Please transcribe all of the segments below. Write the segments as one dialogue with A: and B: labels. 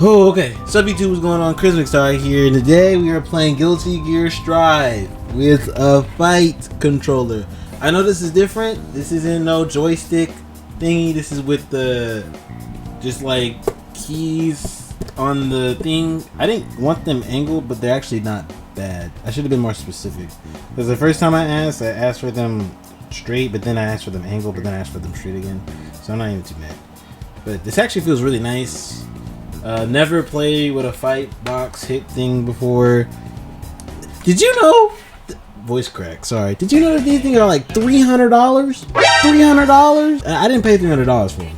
A: Oh, okay. Sub YouTube, what's going on? Chris McStar here, and today we are playing Guilty Gear Strive with a fight controller. I know this is different. This isn't no joystick thingy. This is with the just like keys on the thing. I didn't want them angled, but they're actually not bad. I should have been more specific, because the first time I asked for them straight, but then I asked for them angled, but then I asked for them straight again. So I'm not even too mad. But this actually feels really nice. Never played with a fight box hit thing before. Did you know? Voice crack. Sorry. Did you know that these things are like $300? $300? I didn't pay $300 for them.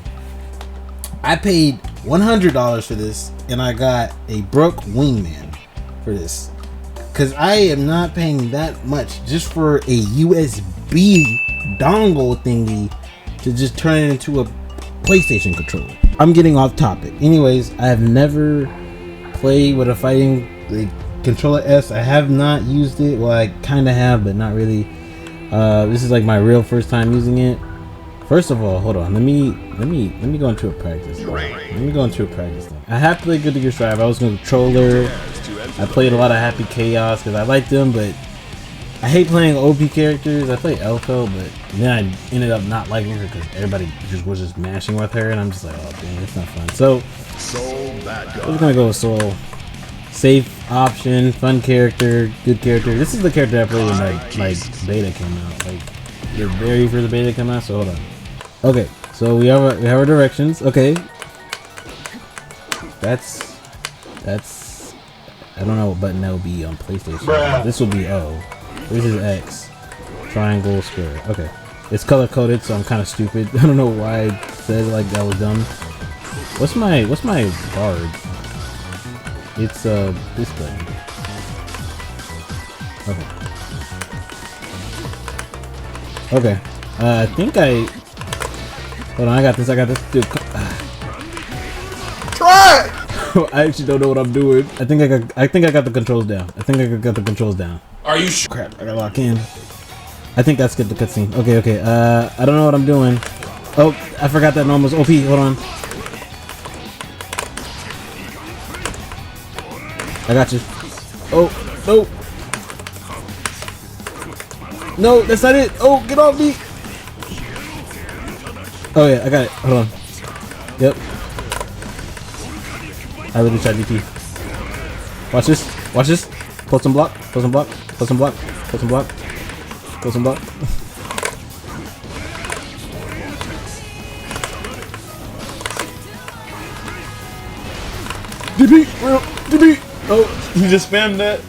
A: I paid $100 for this, and I got a Brook Wingman for this. Cause I am not paying that much just for a USB dongle thingy to just turn it into a PlayStation controller. I'm getting off topic. Anyways, I have never played with a fighting controller S. I have not used it. Well, I kind of have, but not really. This is like my real first time using it. First of all, hold on. Let me go into a practice. Let me go into a practice thing. I have played Guilty Gear Strive. I was on a controller. I played a lot of Happy Chaos because I liked them, but I hate playing OP characters. I played Elko, but then I ended up not liking her because everybody was just mashing with her, and I'm just like, oh dang, it's not fun. So we're gonna go with Soul. Safe option, fun character, good character. This is the character I played when like beta came out, like the very first beta came out. So hold on. Okay, so we have our directions. Okay, that's I don't know what button that will be on PlayStation. This will be O. This is X. Triangle, square. Okay. It's color coded, so I'm kind of stupid. I don't know why I said it like that was dumb. What's my guard? It's this button. Okay. Okay. I think hold on, I got this. Dude. Try! I actually don't know what I'm doing. I think I got the controls down. Are you sure? Crap, I gotta lock in. I think that's good, the cutscene. Okay. I don't know what I'm doing. Oh, I forgot that normal was OP. Hold on. I got you. Oh, no. No, that's not it. Oh, get off me. Oh yeah, I got it. Hold on. Yep. I really tried DP. Watch this. Close some block. DP! Oh, he just spammed that.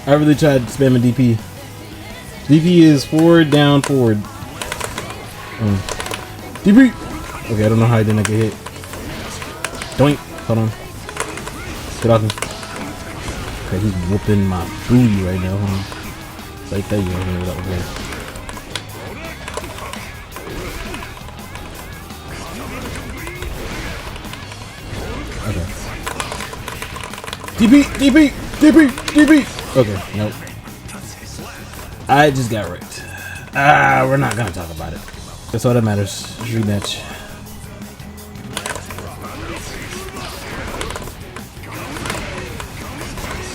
A: I really tried spamming DP. DP is forward, down, forward. DP! Okay, I don't know how I didn't get hit. Doink! Hold on. Get off him. Okay, he's whooping my booty right now. Hold on. Like that, you right here. That was good. Okay. DP! Okay, nope. I just got wrecked. We're not gonna talk about it. That's all that matters. Rematch.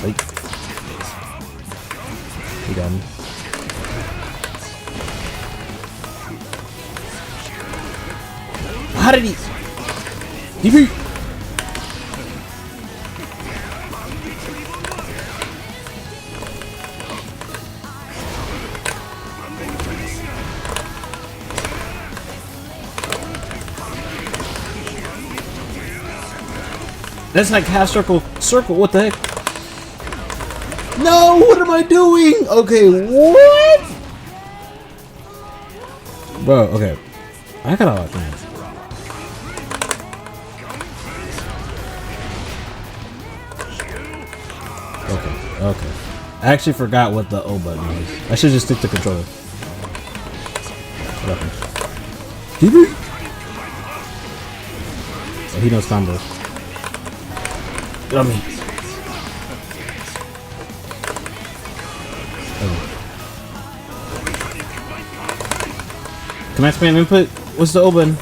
A: Like, he got me. How did he? DP! That's like half circle. What the heck? No, what am I doing? Okay, what? Bro, okay. I got a lot of things. Okay. I actually forgot what the O button was. I should just stick to controller. What happened? Oh, he knows combos. Get on me. Command spam input. What's the O button?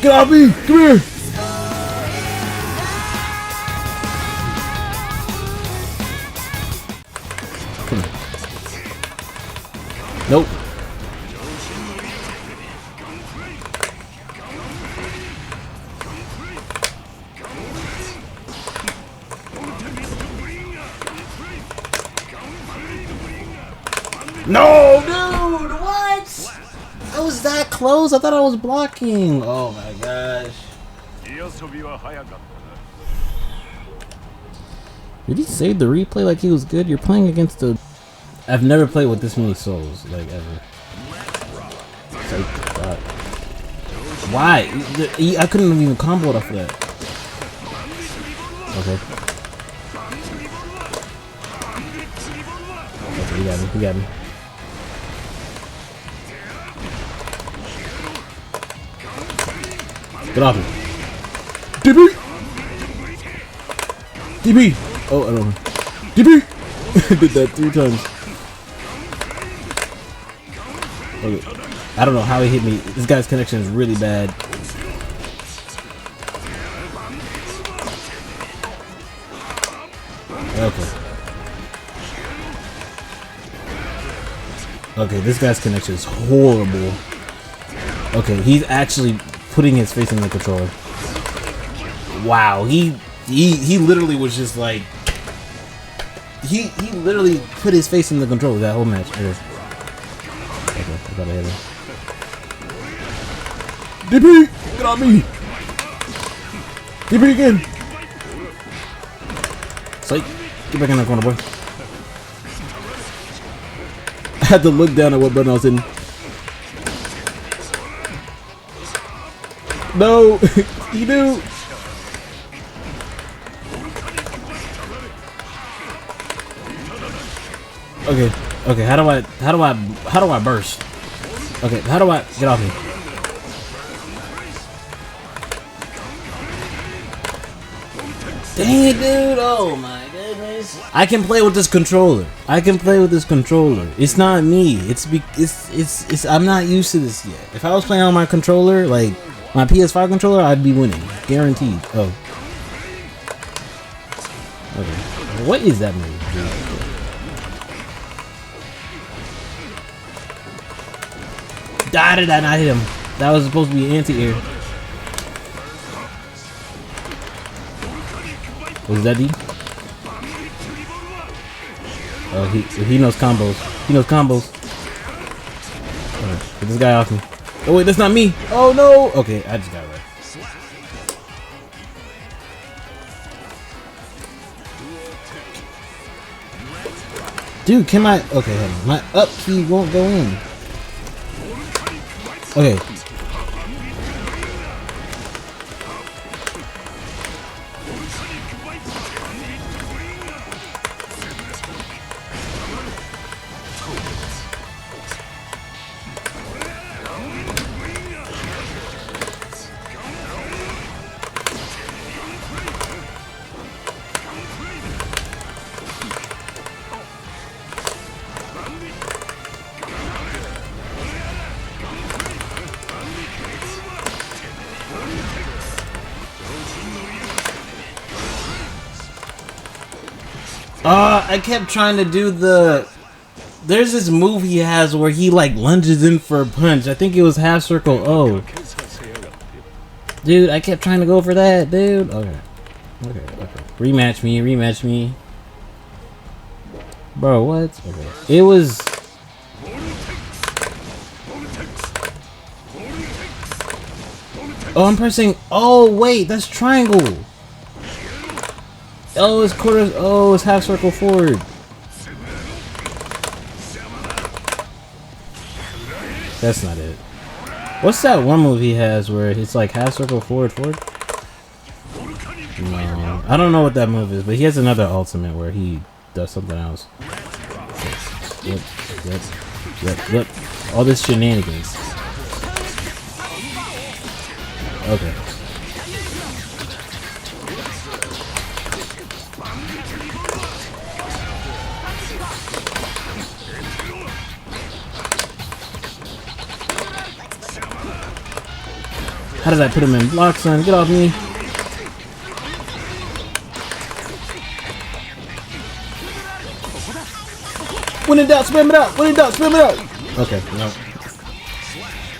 A: Get off me! Come here! Nope. No, dude, what? I was that close. I thought I was blocking. Oh my gosh. Did he save the replay like he was good? You're playing against a... I've never played with this many souls, like, ever. Why? I couldn't even combo it off of that. Okay. Okay, he got me. He got me. Get off me. DB! DB! Oh, I don't know. DB! Did that 3 times. Okay. I don't know how he hit me. This guy's connection is really bad. Okay. Okay, this guy's connection is horrible. Okay, he's actually putting his face in the controller. Wow, he literally was just like he literally put his face in the controller that whole match. Okay, I gotta hit him. DP, get on me! DP again! Psych, get back in that corner, boy. I had to look down at what button I was in. No, you do. Okay, okay. How do I burst? Okay, how do I get off me? Dang it, dude! Oh my goodness! I can play with this controller. I can play with this controller. It's not me. It's I'm not used to this yet. If I was playing on my controller, like my PS5 controller, I'd be winning, guaranteed. Oh. Okay. What is that move, dude? Did I not hit him? That was supposed to be anti-air. Was that D? Oh, he knows combos. He knows combos. Right, get this guy off me. Oh wait, that's not me. Oh no. Okay, I just got it right. Dude, can I? Okay, hold on. My up key won't go in. Okay. I kept trying to do the... There's this move he has where he like lunges in for a punch. I think it was half circle O. Dude, I kept trying to go for that, dude. Okay. Okay. Rematch me, rematch me. Bro, what? Okay. It was... Oh, I'm pressing... Oh, wait, that's triangle. Oh, it's quarters. Oh, it's half circle forward. That's not it. What's that one move he has where it's like half circle forward? No, I don't know what that move is, but he has another ultimate where he does something else. Yep. All this shenanigans. Okay. How did I put him in block, son? Get off me. When in doubt, spam it out. When in doubt, spam it out. Okay, no.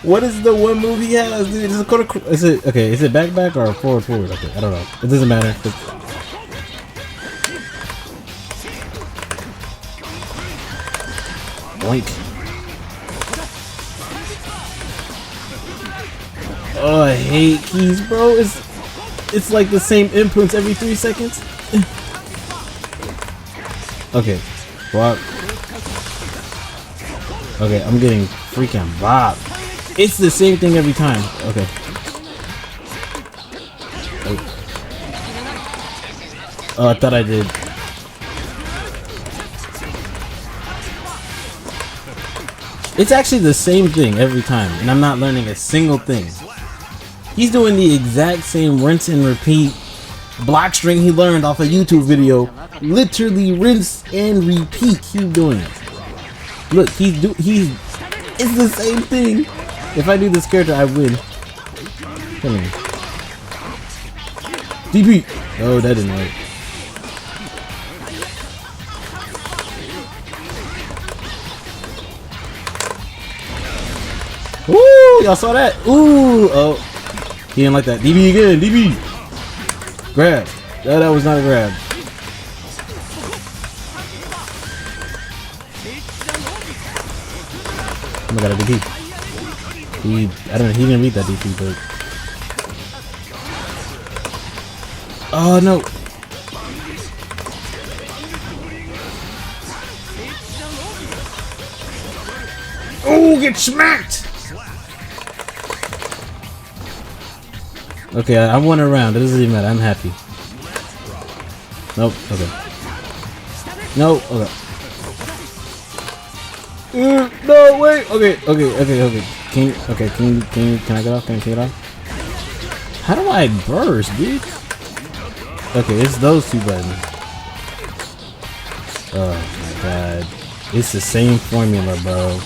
A: What is the one move he has? Dude, is it okay? Is it back or forward? Okay, I don't know. It doesn't matter. Boink. Oh, I hate keys, bro. It's like the same inputs every 3 seconds. Okay, block. Okay, I'm getting freaking bopped. It's the same thing every time. Okay. Oh, I thought I did. It's actually the same thing every time, and I'm not learning a single thing. He's doing the exact same rinse and repeat block string he learned off a YouTube video. Literally rinse and repeat. Keep doing it. Look, it's the same thing. If I do this character, I win. Come here. DP. Oh, that didn't work. Woo! Y'all saw that? Ooh! Oh, he didn't like that. DB again. DB. Grab. No, that was not a grab. Oh my god, a DP. I don't know, he didn't read that DP, but... Oh no! Oh, get smacked! Okay, I won a round. It doesn't even matter. I'm happy. Nope. Okay. No. Okay. No, wait. Okay. Can I get off? Can I get off? How do I burst, dude? Okay, it's those two buttons. Oh my god. It's the same formula, bro.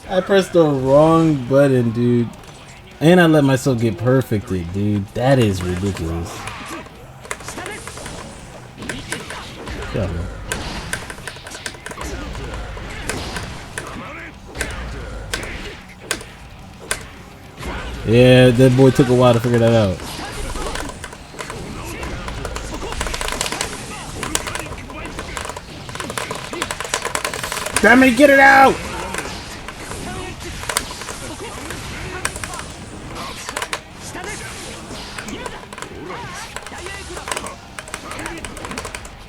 A: I pressed the wrong button, dude. And I let myself get perfected, dude. That is ridiculous. Yeah, yeah, that boy took a while to figure that out. Damn it, get it out!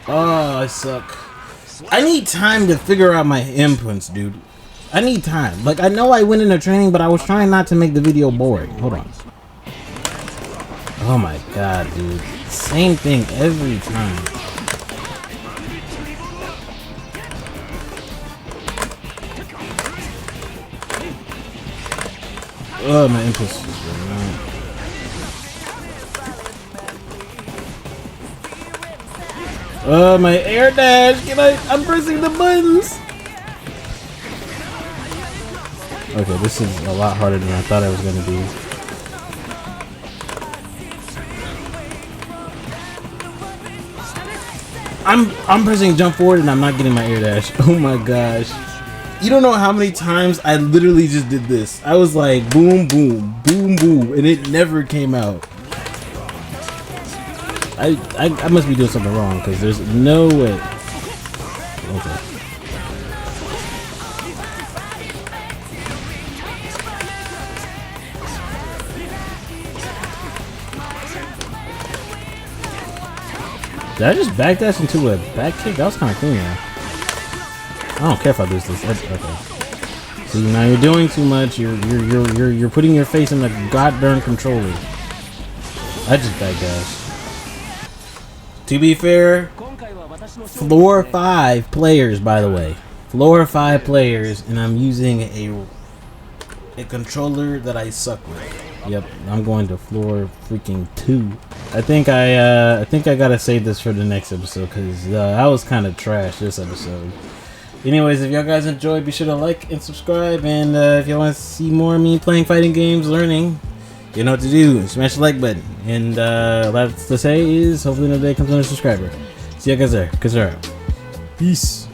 A: Oh, I suck. I need time to figure out my inputs, dude. I need time. Like, I know I went into training, but I was trying not to make the video boring. Hold on. Oh my god, dude. Same thing every time. Oh, my inputs. Oh, my air dash! I'm pressing the buttons! Okay, this is a lot harder than I thought I was gonna be. I'm pressing jump forward and I'm not getting my air dash. Oh my gosh. You don't know how many times I literally just did this. I was like boom, boom, boom, boom, and it never came out. I must be doing something wrong because there's no way. Okay. Did I just backdash into a back kick? That was kind of clean, man. I don't care if I lose this. Okay. See, now you're doing too much. You're putting your face in the goddamn controller. I just backdashed. To be fair, floor 5 players, by the way. Floor 5 players, and I'm using a controller that I suck with. Yep, I'm going to floor freaking 2. I think I gotta save this for the next episode because I was kind of trash this episode. Anyways, if y'all guys enjoyed, be sure to like and subscribe, and if y'all want to see more of me playing fighting games, learning, You know what to do. Smash the like button. And all I have to say is hopefully another day comes on a subscriber. See you guys there. Peace.